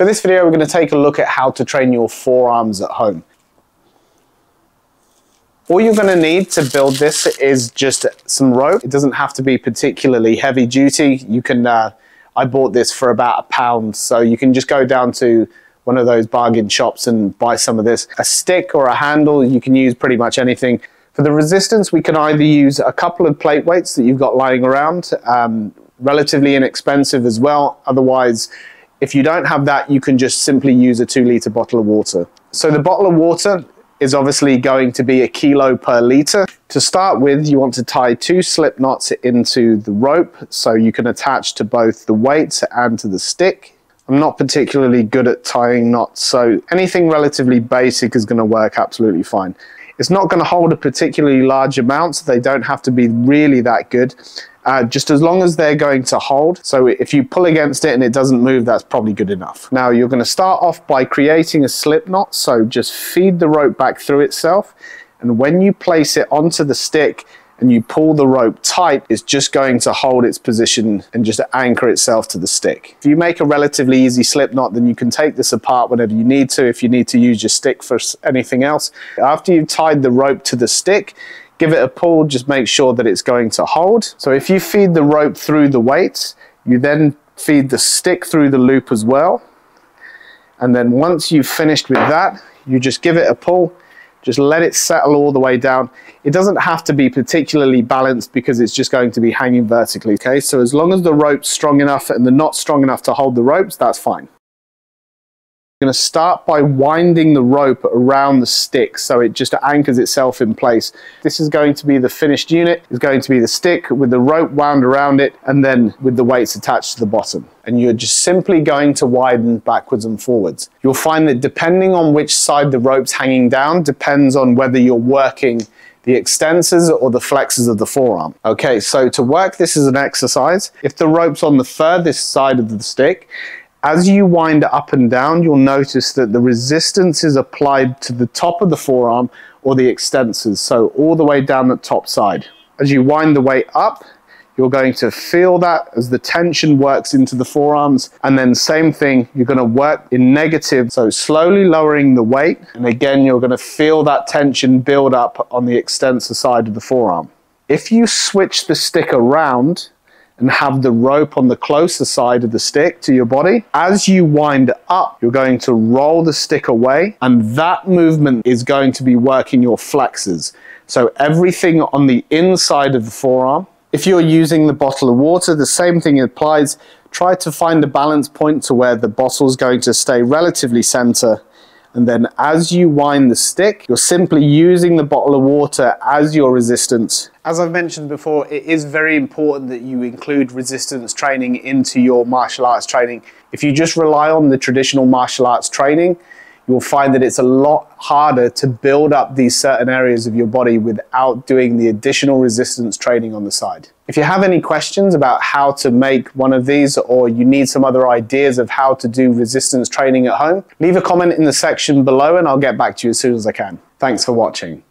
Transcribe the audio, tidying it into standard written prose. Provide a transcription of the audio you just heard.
For this video, we're going to take a look at how to train your forearms at home. All you're going to need to build this is just some rope. It doesn't have to be particularly heavy duty. You can, I bought this for about £1, so you can just go down to one of those bargain shops and buy some of this. A stick or a handle, you can use pretty much anything. For the resistance, we can either use a couple of plate weights that you've got lying around, relatively inexpensive as well. Otherwise, if you don't have that, you can just simply use a 2-litre bottle of water. So the bottle of water is obviously going to be 1 kilo per litre. To start with, you want to tie 2 slip knots into the rope so you can attach to both the weights and to the stick. I'm not particularly good at tying knots, so anything relatively basic is going to work absolutely fine. It's not going to hold a particularly large amount, so they don't have to be really that good. Just as long as they're going to hold. So if you pull against it and it doesn't move, that's probably good enough. Now you're going to start off by creating a slip knot. So just feed the rope back through itself. And when you place it onto the stick and you pull the rope tight, it's just going to hold its position and just anchor itself to the stick. If you make a relatively easy slip knot, then you can take this apart whenever you need to, if you need to use your stick for anything else. After you've tied the rope to the stick, give it a pull, just make sure that it's going to hold. So if you feed the rope through the weights, you then feed the stick through the loop as well. And then once you've finished with that, you just give it a pull, just let it settle all the way down. It doesn't have to be particularly balanced because it's just going to be hanging vertically, okay? So as long as the rope's strong enough and the knot's strong enough to hold the ropes, that's fine. Going to start by winding the rope around the stick so it just anchors itself in place. This is going to be the finished unit. It's going to be the stick with the rope wound around it and then with the weights attached to the bottom. And you're just simply going to widen backwards and forwards. You'll find that depending on which side the rope's hanging down depends on whether you're working the extensors or the flexors of the forearm. Okay, so to work this as an exercise, if the rope's on the furthest side of the stick, as you wind up and down, you'll notice that the resistance is applied to the top of the forearm or the extensors, so all the way down the top side. As you wind the weight up, you're going to feel that as the tension works into the forearms, and then same thing, you're going to work in negative, so slowly lowering the weight, and again you're going to feel that tension build up on the extensor side of the forearm. If you switch the stick around and have the rope on the closer side of the stick to your body, as you wind up, you're going to roll the stick away, and that movement is going to be working your flexors. So everything on the inside of the forearm. If you're using the bottle of water, the same thing applies. Try to find a balance point to where the bottle is going to stay relatively center. And then as you wind the stick, you're simply using the bottle of water as your resistance. As I've mentioned before, it is very important that you include resistance training into your martial arts training. If you just rely on the traditional martial arts training, you'll find that it's a lot harder to build up these certain areas of your body without doing the additional resistance training on the side. If you have any questions about how to make one of these, or you need some other ideas of how to do resistance training at home, leave a comment in the section below and I'll get back to you as soon as I can. Thanks for watching.